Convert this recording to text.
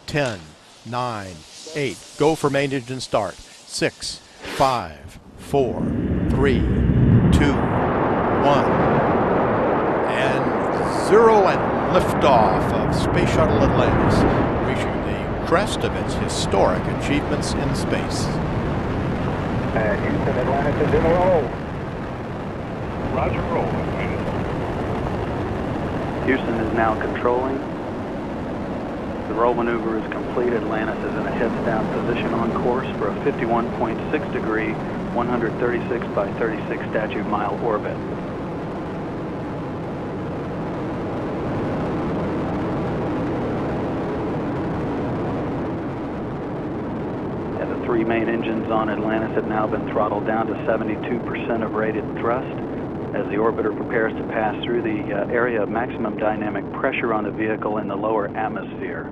10, 9, 8. Go for main engine start. 6, 5, 4, 3, 2, 1. And 0 and liftoff of Space Shuttle Atlantis, reaching the crest of its historic achievements in space. Houston, Atlantis is in a roll. Roger, roll, Atlantis. Houston is now controlling. The roll maneuver is complete. Atlantis is in a heads-down position on course for a 51.6 degree, 136 by 36 statute mile orbit. And the three main engines on Atlantis have now been throttled down to 72% of rated thrust as the orbiter prepares to pass through the area of maximum dynamic pressure on the vehicle in the lower atmosphere.